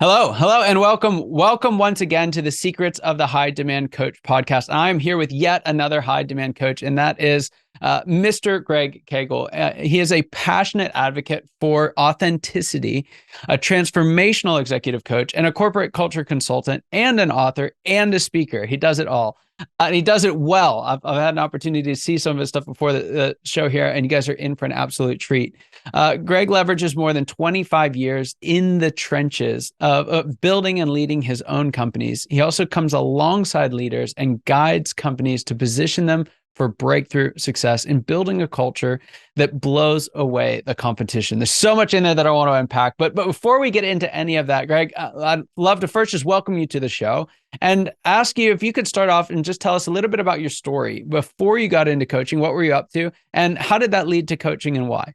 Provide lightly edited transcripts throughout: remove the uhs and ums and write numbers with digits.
Hello, and welcome once again to the Secrets of the High Demand Coach podcast. I'm here with yet another high demand coach, and that is Mr. Greg Cagle. He is a passionate advocate for authenticity, a transformational executive coach, and a corporate culture consultant, and an author and a speaker. He does it all. And he does it well. I've had an opportunity to see some of his stuff before the show here, and you guys are in for an absolute treat. Greg leverages more than 25 years in the trenches of building and leading his own companies. He also comes alongside leaders and guides companies to position them for breakthrough success in building a culture that blows away the competition. There's so much in there that I want to unpack. But before we get into any of that, Greg, I'd love to first just welcome you to the show and ask you if you could start off and just tell us a little bit about your story. Before you got into coaching, what were you up to? And how did that lead to coaching and why?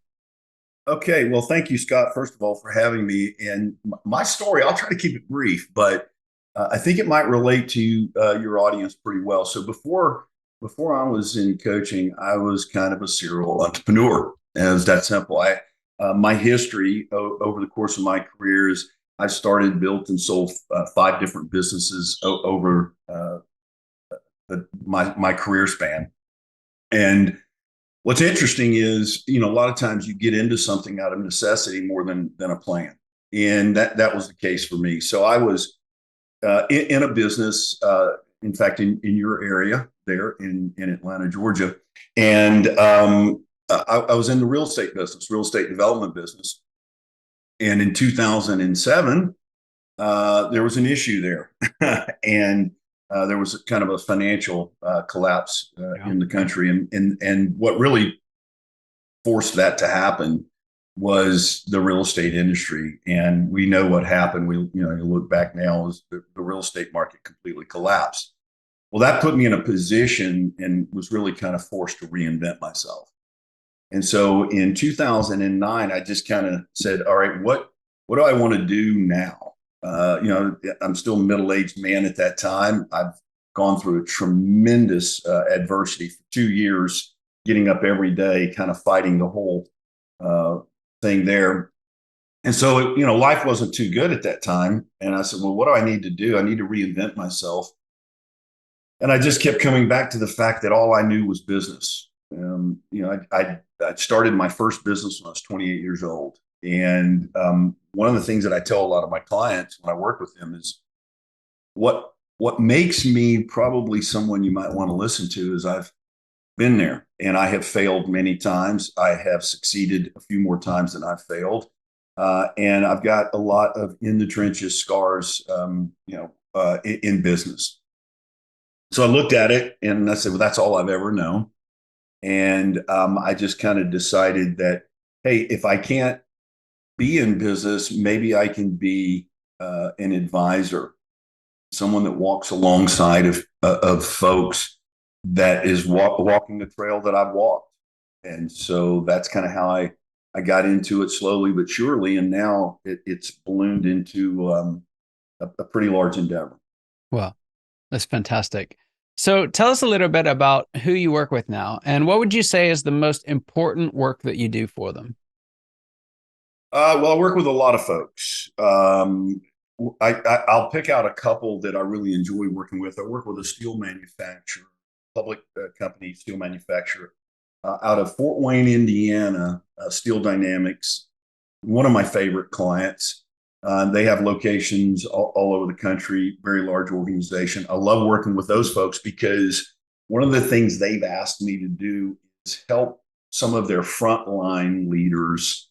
Okay, well, thank you, Scott, first of all, for having me. And my story, I'll try to keep it brief, but I think it might relate to your audience pretty well. So before I was in coaching, I was kind of a serial entrepreneur. And it was that simple. My history over the course of my career is I started, built, and sold five different businesses over my career span. And what's interesting is, a lot of times you get into something out of necessity more than a plan. And that was the case for me. So I was in a business, in fact, in your area there in Atlanta, Georgia. And I was in the real estate business, real estate development business. And in 2007, there was an issue there. And there was kind of a financial collapse in the country, and what really forced that to happen was the real estate industry. And we know what happened. You look back now, as the real estate market completely collapsed. Well, that put me in a position and was really kind of forced to reinvent myself. And so in 2009, I just kind of said, all right, what do I want to do now? I'm still a middle-aged man at that time. I've gone through a tremendous adversity for 2 years, getting up every day, kind of fighting the whole thing there. And so, life wasn't too good at that time. And I said, well, what do I need to do? I need to reinvent myself. And I just kept coming back to the fact that all I knew was business. I started my first business when I was 28 years old. And one of the things that I tell a lot of my clients when I work with them is what makes me probably someone you might want to listen to is I've been there and I have failed many times. I have succeeded a few more times than I've failed. And I've got a lot of in the trenches scars, in business. So I looked at it and I said, well, that's all I've ever known. And I just kind of decided that, hey, if I can't be in business, maybe I can be an advisor, someone that walks alongside of folks that is walking the trail that I've walked. And so that's kind of how I got into it slowly but surely. And now it's ballooned into a pretty large endeavor. Well, that's fantastic. So tell us a little bit about who you work with now, and what would you say is the most important work that you do for them? Well, I work with a lot of folks. I'll pick out a couple that I really enjoy working with. I work with a steel manufacturer, public company steel manufacturer out of Fort Wayne, Indiana, Steel Dynamics, one of my favorite clients. They have locations all over the country, very large organization. I love working with those folks because one of the things they've asked me to do is help some of their frontline leaders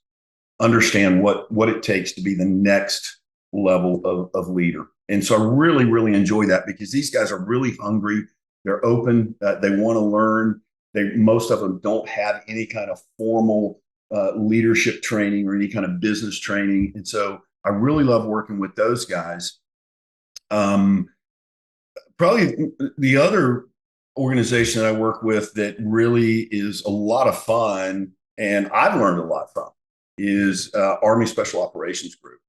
understand what it takes to be the next level of leader. And so I really, really enjoy that because these guys are really hungry. They're open. They want to learn. Most of them don't have any kind of formal leadership training or any kind of business training. And so I really love working with those guys. Probably the other organization that I work with that really is a lot of fun and I've learned a lot from is Army Special Operations Group.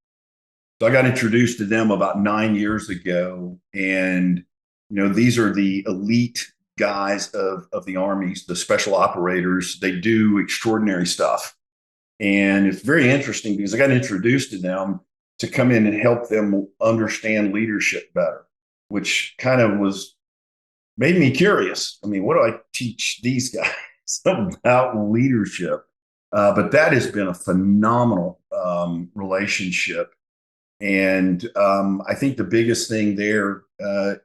So I got introduced to them about 9 years ago. And, these are the elite guys of the Armies, the special operators. They do extraordinary stuff. And it's very interesting because I got introduced to them to come in and help them understand leadership better, which kind of made me curious. I mean, what do I teach these guys about leadership? But that has been a phenomenal relationship. And I think the biggest thing there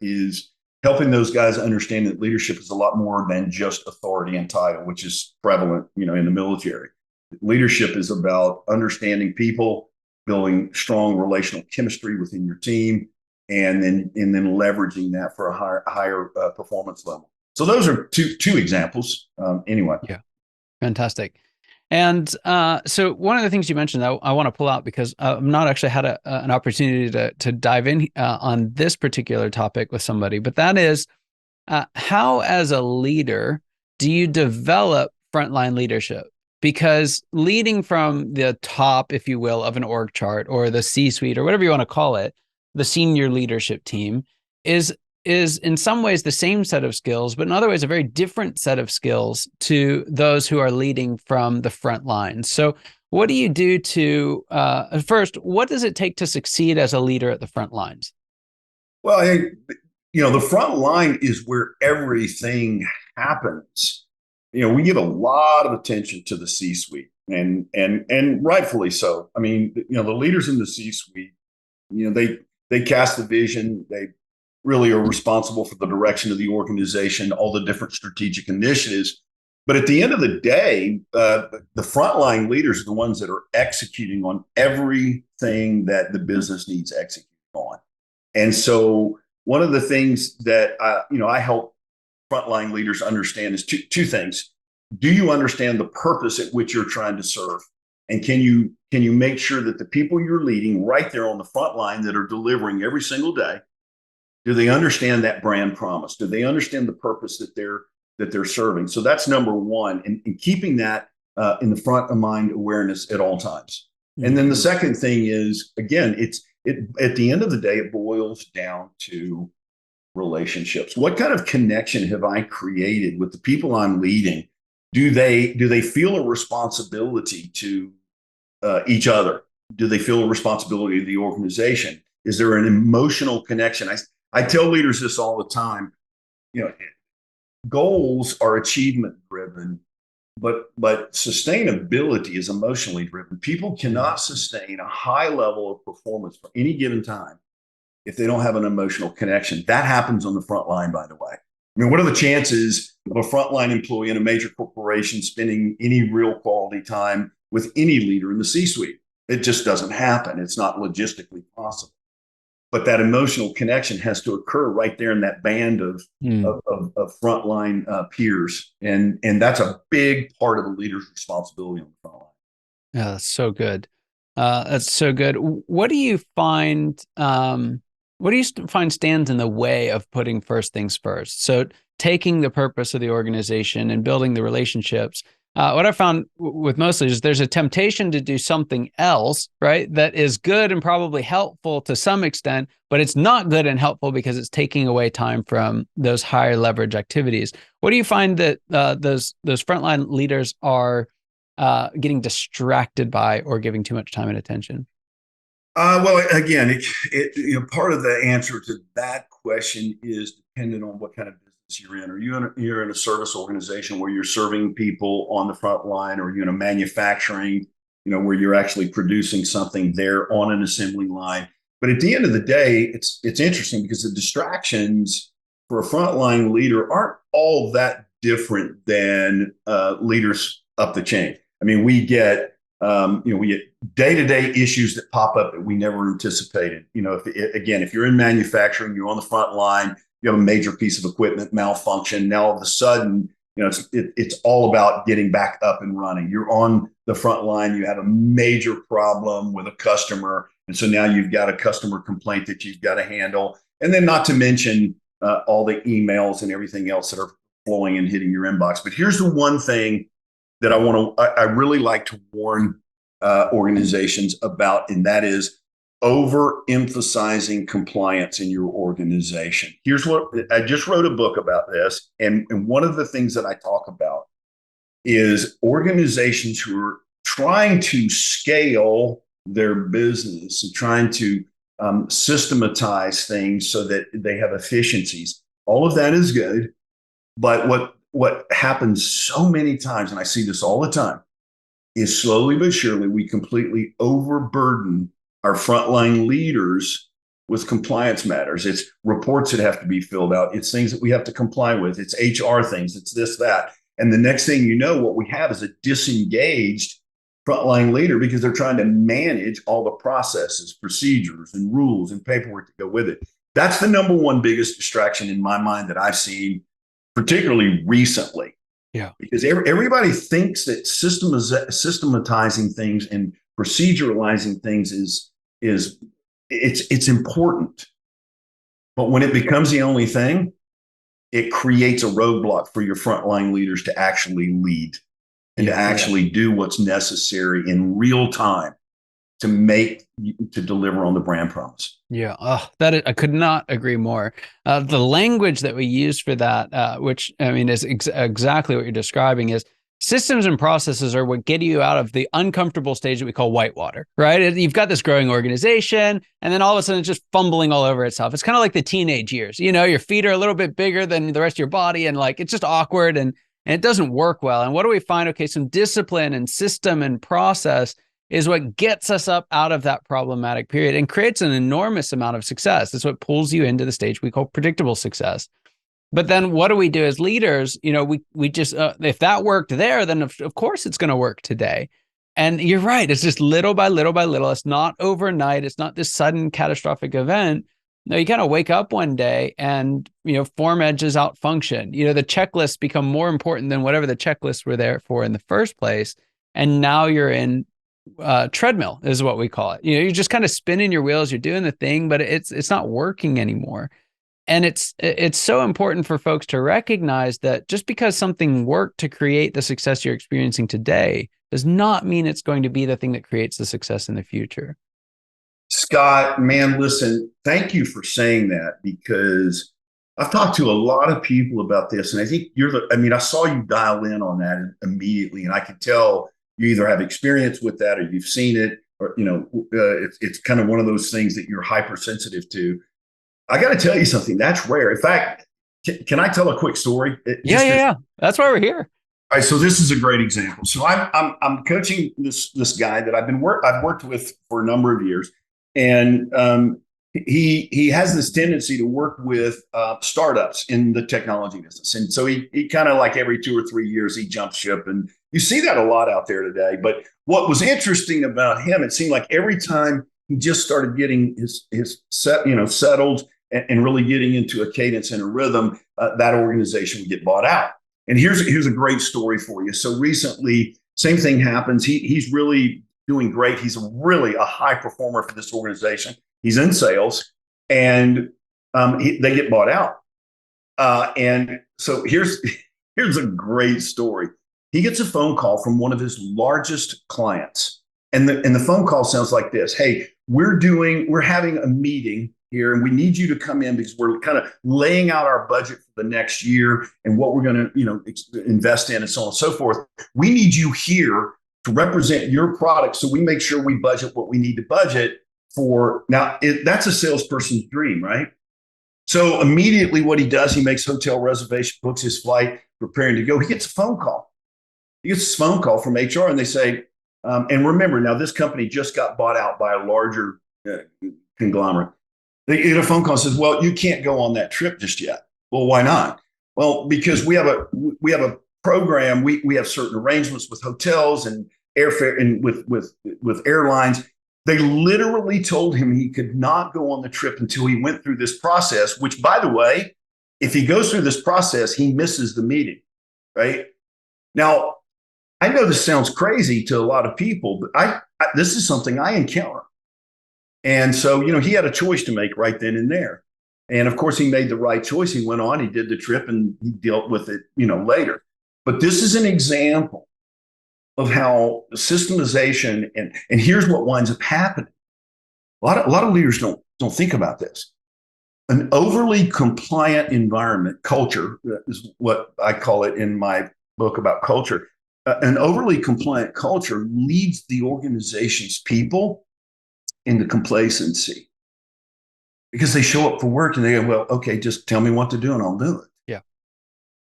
is helping those guys understand that leadership is a lot more than just authority and title, which is prevalent, in the military. Leadership is about understanding people, building strong relational chemistry within your team, and then leveraging that for a higher performance level. So those are two examples. Anyway. Yeah, fantastic. And so one of the things you mentioned that I want to pull out, because I've not actually had an opportunity to dive in on this particular topic with somebody, but that is how, as a leader, do you develop frontline leadership? Because leading from the top, if you will, of an org chart, or the C-suite, or whatever you want to call it, the senior leadership team is in some ways the same set of skills, but in other ways a very different set of skills to those who are leading from the front lines. So what do you do to, first, what does it take to succeed as a leader at the front lines? Well, I think, the front line is where everything happens. We give a lot of attention to the C-suite, and rightfully so. I mean, the leaders in the C-suite, they cast the vision. They really are responsible for the direction of the organization, all the different strategic initiatives. But at the end of the day, the frontline leaders are the ones that are executing on everything that the business needs executed on. And so one of the things that I help frontline leaders understand is two things. Do you understand the purpose at which you're trying to serve? And can you make sure that the people you're leading right there on the front line that are delivering every single day, do they understand that brand promise? Do they understand the purpose that they're serving? So that's number one, and keeping that in the front of mind awareness at all times. Mm-hmm. And then the second thing is, again, at the end of the day, it boils down to relationships. What kind of connection have I created with the people I'm leading? Do they feel a responsibility to each other? Do they feel a responsibility to the organization? Is there an emotional connection? I tell leaders this all the time. Goals are achievement driven, but sustainability is emotionally driven. People cannot sustain a high level of performance for any given time if they don't have an emotional connection. That happens on the front line, by the way. I mean, what are the chances of a frontline employee in a major corporation spending any real quality time with any leader in the C-suite? It just doesn't happen. It's not logistically possible. But that emotional connection has to occur right there in that band of frontline peers. And that's a big part of the leader's responsibility on the front line. Yeah, that's so good. That's so good. What do you find stands in the way of putting first things first? So taking the purpose of the organization and building the relationships. What I found with most leaders, there's a temptation to do something else, right? That is good and probably helpful to some extent, but it's not good and helpful because it's taking away time from those higher leverage activities. What do you find that those frontline leaders are getting distracted by or giving too much time and attention? Well, again, part of the answer to that question is dependent on what kind of business you're in. Are you're in a service organization where you're serving people on the front line, or are you in a manufacturing, where you're actually producing something there on an assembly line? But at the end of the day, it's interesting because the distractions for a frontline leader aren't all that different than leaders up the chain. I mean, we get day-to-day issues that pop up that we never anticipated. If you're in manufacturing, you're on the front line, you have a major piece of equipment malfunction. Now all of a sudden, it's all about getting back up and running. You're on the front line, you have a major problem with a customer, and so now you've got a customer complaint that you've got to handle. And then not to mention all the emails and everything else that are flowing and hitting your inbox. But here's the one thing that I really like to warn organizations about, and that is overemphasizing compliance in your organization. Here's what I just wrote a book about this, and one of the things that I talk about is organizations who are trying to scale their business and trying to systematize things so that they have efficiencies. All of that is good. But what happens so many times, and I see this all the time, is slowly but surely we completely overburden our frontline leaders with compliance matters. It's reports that have to be filled out. It's things that we have to comply with. It's HR things. It's this, that. And the next thing you know, what we have is a disengaged frontline leader because they're trying to manage all the processes, procedures, and rules and paperwork to go with it. That's the number one biggest distraction in my mind that I've seen, particularly recently. Yeah. Because everybody thinks that systematizing things and proceduralizing things is it's important. But when it becomes the only thing, it creates a roadblock for your frontline leaders to actually lead and to actually do what's necessary in real time to deliver on the brand promise. Yeah, I could not agree more. The language that we use for that, which I mean is exactly what you're describing, is systems and processes are what get you out of the uncomfortable stage that we call whitewater, right? You've got this growing organization, and then all of a sudden it's just fumbling all over itself. It's kind of like the teenage years. You know, your feet are a little bit bigger than the rest of your body, and like it's just awkward and it doesn't work well. And what do we find? Okay, some discipline and system and process is what gets us up out of that problematic period and creates an enormous amount of success. It's what pulls you into the stage we call predictable success. But then what do we do as leaders? You know, we just, if that worked there, then of course it's going to work today. And you're right. It's just little by little by little. It's not overnight. It's not this sudden catastrophic event. No, you kind of wake up one day and, you know, form edges out function. You know, the checklists become more important than whatever the checklists were there for in the first place. And now you're in treadmill is what we call it. You know, you're just kind of spinning your wheels, you're doing the thing, but it's not working anymore. And it's so important for folks to recognize that just because something worked to create the success you're experiencing today does not mean it's going to be the thing that creates the success in the future. Scott, man, listen, thank you for saying that, because I've talked to a lot of people about this, and I think I saw you dial in on that immediately, and I could tell you either have experience with that or you've seen it, or, you know, it's kind of one of those things that you're hypersensitive to. I got to tell you something. That's rare. In fact, can I tell a quick story? Yeah. That's why we're here. All right. So this is a great example. So I'm coaching this guy that I've worked with for a number of years, and he has this tendency to work with startups in the technology business. And so he kind of, like, every 2 or 3 years, he jumps ship. And you see that a lot out there today. But what was interesting about him, it seemed like every time he just started getting his settled and really getting into a cadence and a rhythm, that organization would get bought out. And here's a great story for you. So recently, same thing happens. He's really doing great. He's really a high performer for this organization. He's in sales, and they get bought out. And so here's a great story. He gets a phone call from one of his largest clients, and the phone call sounds like this: "Hey, we're having a meeting here, and we need you to come in because we're kind of laying out our budget for the next year and what we're going to, invest in, and so on and so forth. We need you here to represent your product, so we make sure we budget what we need to budget for." Now, that's a salesperson's dream, right? So immediately what he does, he makes hotel reservation, books his flight, preparing to go. He gets a phone call. He gets a phone call from HR, and they say, and remember, now this company just got bought out by a larger conglomerate. They get a phone call and says, "Well, you can't go on that trip just yet." Well, why not? Well, because we have a program. We have certain arrangements with hotels and airfare and with airlines. They literally told him he could not go on the trip until he went through this process, which, by the way, if he goes through this process, he misses the meeting, right? Now, I know this sounds crazy to a lot of people, but this is something I encounter. And so, he had a choice to make right then and there. And of course, he made the right choice. He went on, he did the trip, and he dealt with it, later. But this is an example of how systemization, and here's what winds up happening. A lot of leaders don't think about this. An overly compliant environment, culture is what I call it in my book about culture. An overly compliant culture leads the organization's people into complacency because they show up for work and they go, well, okay, just tell me what to do and I'll do it. Yeah.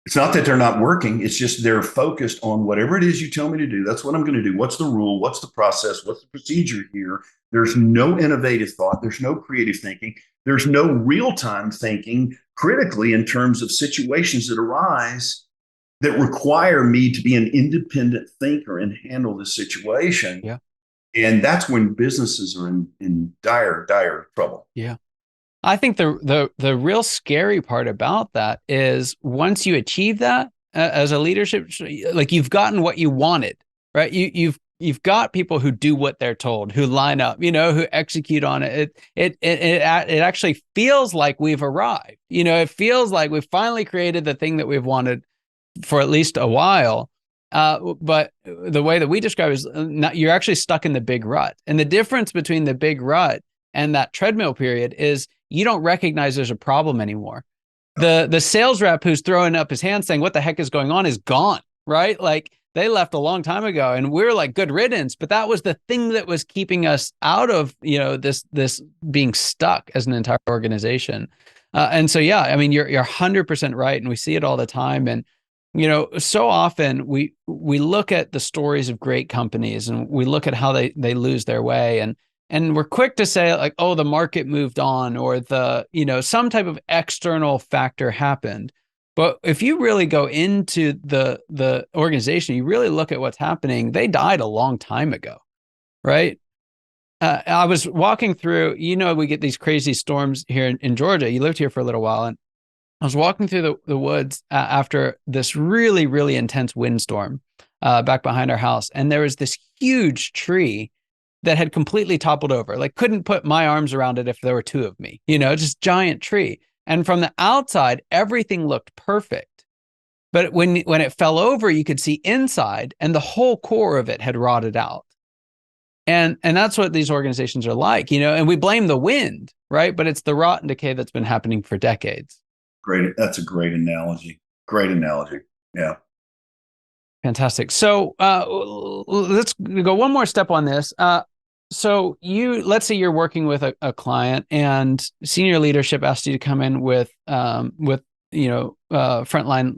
It's not that they're not working. It's just they're focused on whatever it is you tell me to do. That's what I'm going to do. What's the rule? What's the process? What's the procedure here? There's no innovative thought. There's no creative thinking. There's no real-time thinking critically in terms of situations that arise that require me to be an independent thinker and handle the situation. Yeah. And that's when businesses are in dire trouble. Yeah. I think the real scary part about that is once you achieve that as a leadership, like you've gotten what you wanted, right? You've got people who do what they're told, who line up, who execute on it. It actually feels like we've arrived. It feels like we've finally created the thing that we've wanted for at least a while. But the way that we describe it is you're actually stuck in the big rut. And the difference between the big rut and that treadmill period is you don't recognize there's a problem anymore. The sales rep who's throwing up his hand saying, what the heck is going on is gone, right? Like they left a long time ago and we're like good riddance, but that was the thing that was keeping us out of, this being stuck as an entire organization. And so, yeah, I mean, you're 100% right. And we see it all the time. And, so often we look at the stories of great companies and we look at how they lose their way. And we're quick to say like, oh, the market moved on or some type of external factor happened. But if you really go into the organization, you really look at what's happening, they died a long time ago, right? I was walking through, we get these crazy storms here in Georgia. You lived here for a little while. And I was walking through the woods after this really, really intense windstorm back behind our house. And there was this huge tree that had completely toppled over. Like couldn't put my arms around it if there were two of me, just giant tree. And from the outside, everything looked perfect. But when it fell over, you could see inside and the whole core of it had rotted out. And that's what these organizations are like, and we blame the wind, right? But it's the rot and decay that's been happening for decades. Great. That's a great analogy. Great analogy. Yeah. Fantastic. So let's go one more step on this. So let's say you're working with a client and senior leadership asked you to come in with frontline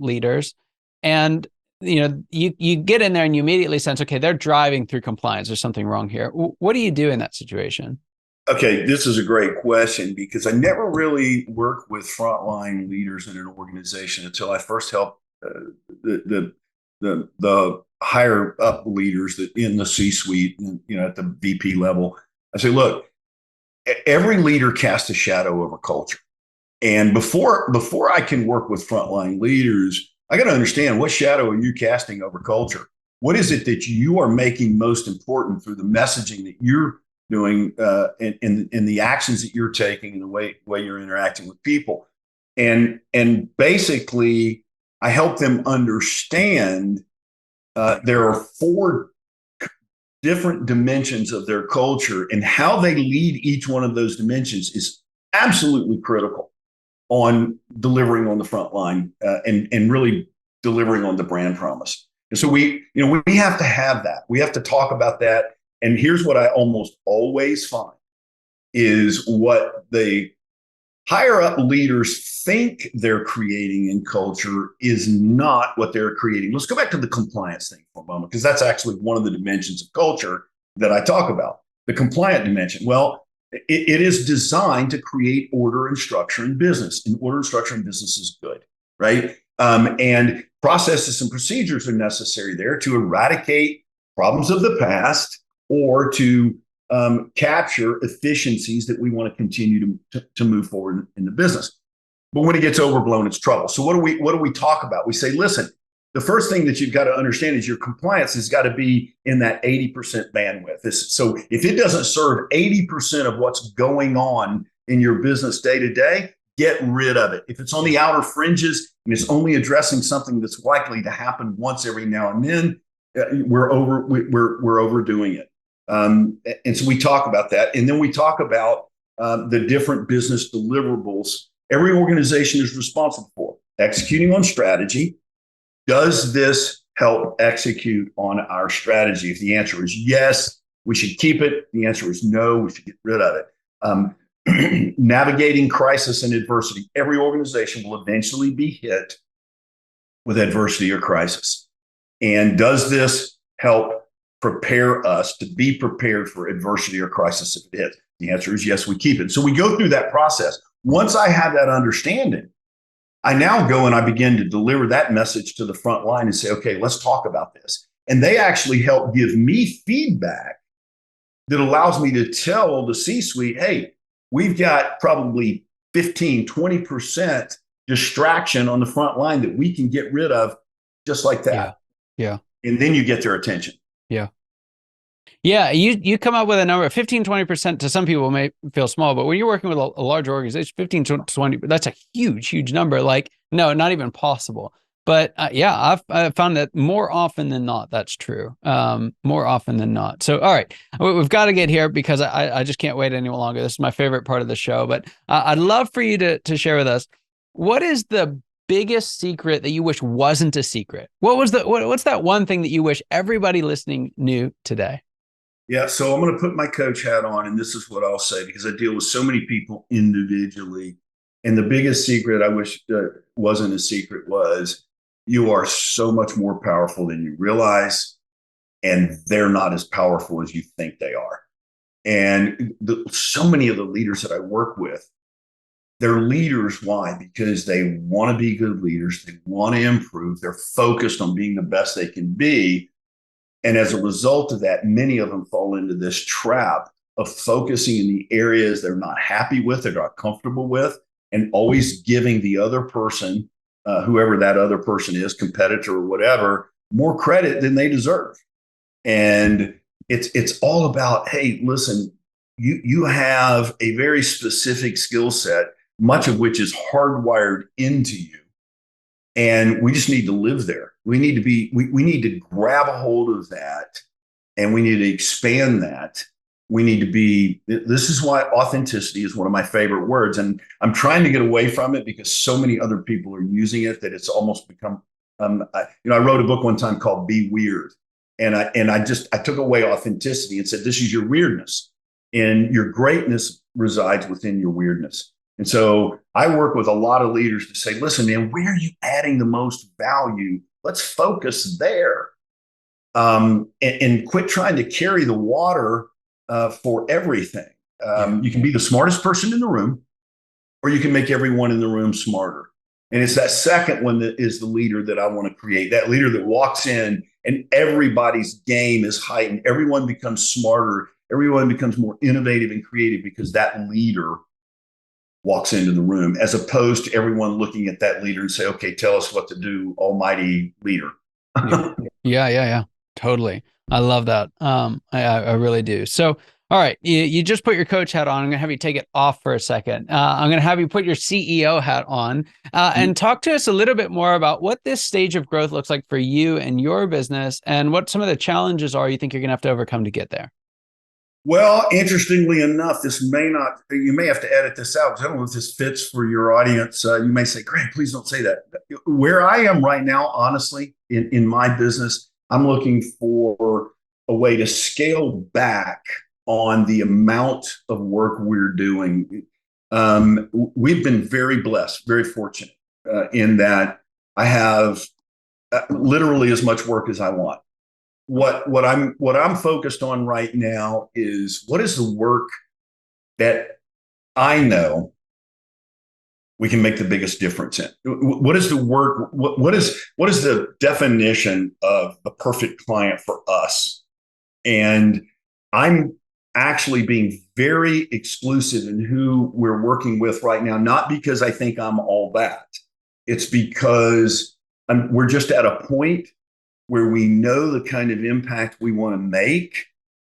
leaders, and you get in there and you immediately sense, okay, they're driving through compliance. There's something wrong here. What do you do in that situation? Okay, this is a great question because I never really worked with frontline leaders in an organization until I first helped the higher up leaders that in the C-suite, at the VP level. I say, look, every leader casts a shadow over culture, and before I can work with frontline leaders, I got to understand what shadow are you casting over culture. What is it that you are making most important through the messaging that you're doing in the actions that you're taking and the way you're interacting with people. And basically, I help them understand there are 4 different dimensions of their culture, and how they lead each one of those dimensions is absolutely critical on delivering on the front line and really delivering on the brand promise. And so we have to have that. We have to talk about that. And here's what I almost always find is what the higher up leaders think they're creating in culture is not what they're creating. Let's go back to the compliance thing for a moment, because that's actually one of the dimensions of culture that I talk about, the compliant dimension. Well, it is designed to create order and structure in business, and order and structure in business is good, right? And processes and procedures are necessary there to eradicate problems of the past or to capture efficiencies that we want to continue to move forward in the business. But when it gets overblown, it's trouble. So what do we talk about? We say, listen, the first thing that you've got to understand is your compliance has got to be in that 80% bandwidth. So if it doesn't serve 80% of what's going on in your business day to day, get rid of it. If it's on the outer fringes and it's only addressing something that's likely to happen once every now and then, we're overdoing it. And so we talk about that. And then we talk about the different business deliverables every organization is responsible for. Executing on strategy. Does this help execute on our strategy? If the answer is yes, we should keep it. The answer is no, we should get rid of it. Navigating crisis and adversity. Every organization will eventually be hit with adversity or crisis. And does this help prepare us to be prepared for adversity or crisis if it hits? The answer is yes, we keep it. So we go through that process. Once I have that understanding, I now go and I begin to deliver that message to the front line and say, okay, let's talk about this. And they actually help give me feedback that allows me to tell the C-suite, hey, we've got probably 15, 20% distraction on the front line that we can get rid of just like that. Yeah. And then you get their attention. Yeah. Yeah, you come up with a number of 15, 20% to some people may feel small, but when you're working with a large organization, 15 to 20, that's a huge, huge number. Like, no, not even possible. But yeah, I've found that more often than not, that's true. More often than not. So, all right, we've got to get here because I just can't wait any longer. This is my favorite part of the show, but I'd love for you to share with us, what is the biggest secret that you wish wasn't a secret? What's that one thing that you wish everybody listening knew today? Yeah, so I'm going to put my coach hat on, and this is what I'll say because I deal with so many people individually. And the biggest secret I wish wasn't a secret was you are so much more powerful than you realize, and they're not as powerful as you think they are. And so many of the leaders that I work with, they're leaders. Why? Because they want to be good leaders. They want to improve. They're focused on being the best they can be. And as a result of that, many of them fall into this trap of focusing in the areas they're not happy with, they're not comfortable with, and always giving the other person, whoever that other person is, competitor or whatever, more credit than they deserve. And it's all about, hey, listen, you have a very specific skill set, much of which is hardwired into you. And we just need to live there. We need to grab a hold of that, and we need to expand that. We need to be, this is why authenticity is one of my favorite words. And I'm trying to get away from it because so many other people are using it that it's almost become, I wrote a book one time called Be Weird. And I took away authenticity and said, this is your weirdness, and your greatness resides within your weirdness. And so I work with a lot of leaders to say, listen, man, where are you adding the most value? Let's focus there, and quit trying to carry the water for everything. You can be the smartest person in the room, or you can make everyone in the room smarter. And it's that second one that is the leader that I want to create, that leader that walks in and everybody's game is heightened. Everyone becomes smarter. Everyone becomes more innovative and creative because that leader walks into the room, as opposed to everyone looking at that leader and say, okay, tell us what to do, almighty leader. Yeah. Totally. I love that. I really do. So, all right, you just put your coach hat on. I'm going to have you take it off for a second. I'm going to have you put your CEO hat on and talk to us a little bit more about what this stage of growth looks like for you and your business, and what some of the challenges are you think you're going to have to overcome to get there. Well, interestingly enough, you may have to edit this out because I don't know if this fits for your audience. You may say, Greg, please don't say that. Where I am right now, honestly, in my business, I'm looking for a way to scale back on the amount of work we're doing. We've been very blessed, very fortunate in that I have literally as much work as I want. What I'm focused on right now is what is the work that I know we can make the biggest difference in. What is the work? What is the definition of the perfect client for us? And I'm actually being very exclusive in who we're working with right now, not because I think I'm all that. It's because we're just at a point where we know the kind of impact we want to make.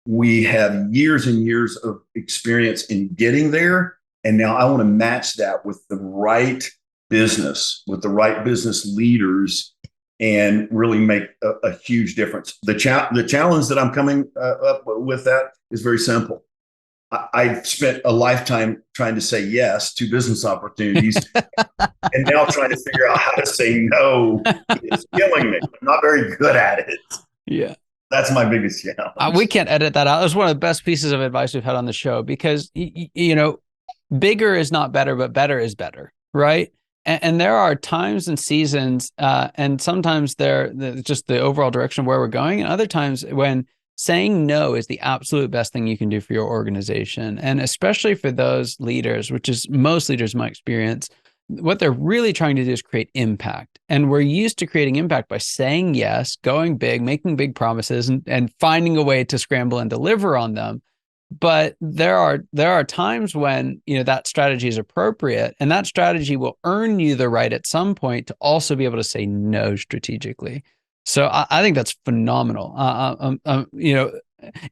We have years and years of experience in getting there. And now I want to match that with the right business, with the right business leaders, and really make a huge difference. The challenge that I'm coming up with that is very simple. I spent a lifetime trying to say yes to business opportunities, and now trying to figure out how to say no is killing me. I'm not very good at it. Yeah. That's my biggest challenge. We can't edit that out. It was one of the best pieces of advice we've had on the show because, you know, bigger is not better, but better is better, right? And there are times and seasons, and sometimes just the overall direction of where we're going, and other times when saying no is the absolute best thing you can do for your organization. And especially for those leaders, which is most leaders in my experience, what they're really trying to do is create impact. And we're used to creating impact by saying yes, going big, making big promises, and finding a way to scramble and deliver on them. But there are times when, you know, that strategy is appropriate, and that strategy will earn you the right at some point to also be able to say no strategically. So I think that's phenomenal. You know,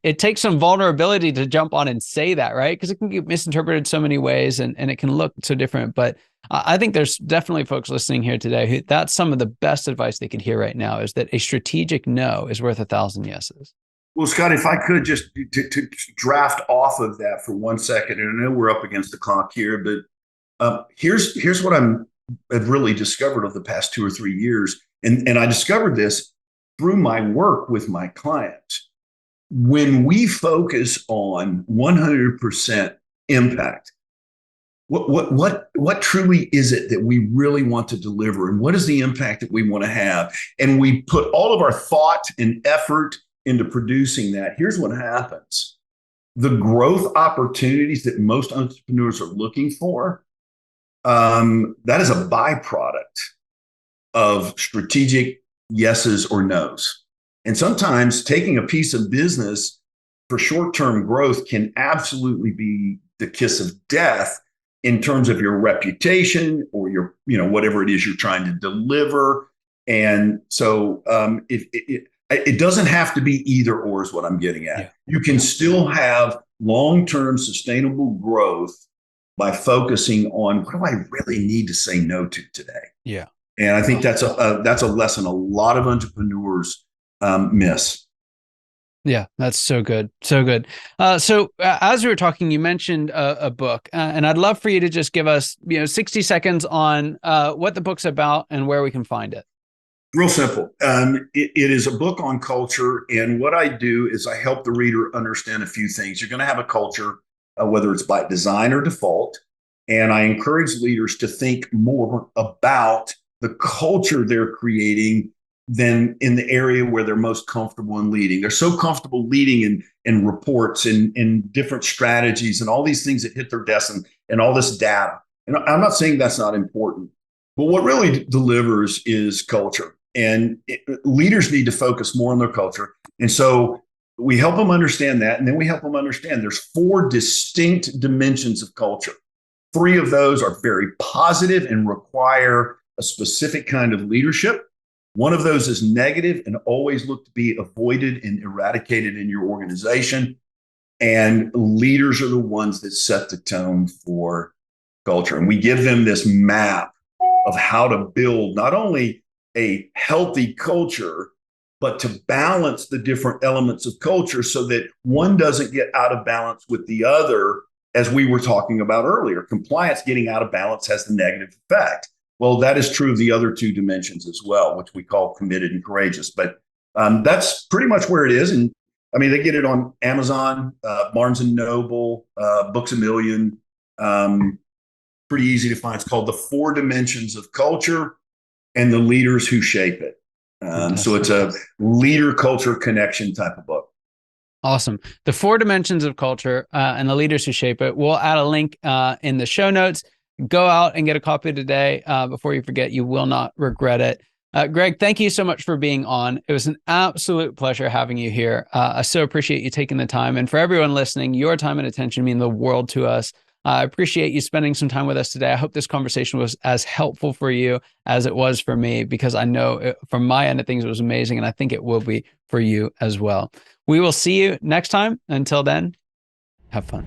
it takes some vulnerability to jump on and say that, right? Because it can get misinterpreted so many ways, and it can look so different. But I think there's definitely folks listening here today who that's some of the best advice they could hear right now, is that a strategic no is worth 1,000 yeses. Well, Scott, if I could just to draft off of that for 1 second, and I know we're up against the clock here, but here's what I've really discovered over the past 2 or 3 years, and I discovered this through my work with my clients. When we focus on 100% impact, what truly is it that we really want to deliver, and what is the impact that we want to have, and we put all of our thought and effort into producing that, here's what happens. The growth opportunities that most entrepreneurs are looking for, that is a byproduct of strategic yeses or nos. And sometimes taking a piece of business for short-term growth can absolutely be the kiss of death in terms of your reputation or your, you know, whatever it is you're trying to deliver. And so it doesn't have to be either or is what I'm getting at. Yeah. You can still have long-term sustainable growth by focusing on what do I really need to say no to today? Yeah. And I think that's a lesson a lot of entrepreneurs miss. Yeah, that's so good. So good. So as we were talking, you mentioned a book, and I'd love for you to just give us, 60 seconds on what the book's about and where we can find it. Real simple. It is a book on culture. And what I do is I help the reader understand a few things. You're going to have a culture, whether it's by design or default. And I encourage leaders to think more about the culture they're creating than in the area where they're most comfortable in leading. They're so comfortable leading in reports and different strategies and all these things that hit their desk and all this data. And I'm not saying that's not important, but what really delivers is culture. And leaders need to focus more on their culture. And so we help them understand that. And then we help them understand there's 4 distinct dimensions of culture. 3 of those are very positive and require a specific kind of leadership. 1 of those is negative and always look to be avoided and eradicated in your organization. And leaders are the ones that set the tone for culture. And we give them this map of how to build not only a healthy culture, but to balance the different elements of culture so that one doesn't get out of balance with the other. As we were talking about earlier, compliance getting out of balance has the negative effect. Well, that is true of the other 2 dimensions as well, which we call committed and courageous. But that's pretty much where it is. And I mean, they get it on Amazon, Barnes & Noble, Books A Million. Pretty easy to find. It's called The 4 Dimensions of Culture and the Leaders Who Shape It. So it's a leader culture connection type of book. Awesome. The 4 Dimensions of Culture and the Leaders Who Shape It. We'll add a link in the show notes. Go out and get a copy today before you forget. You will not regret it. Greg, thank you so much for being on. It was an absolute pleasure having you here. I so appreciate you taking the time. And for everyone listening, your time and attention mean the world to us. I appreciate you spending some time with us today. I hope this conversation was as helpful for you as it was for me, because I know from my end of things, it was amazing. And I think it will be for you as well. We will see you next time. Until then, have fun.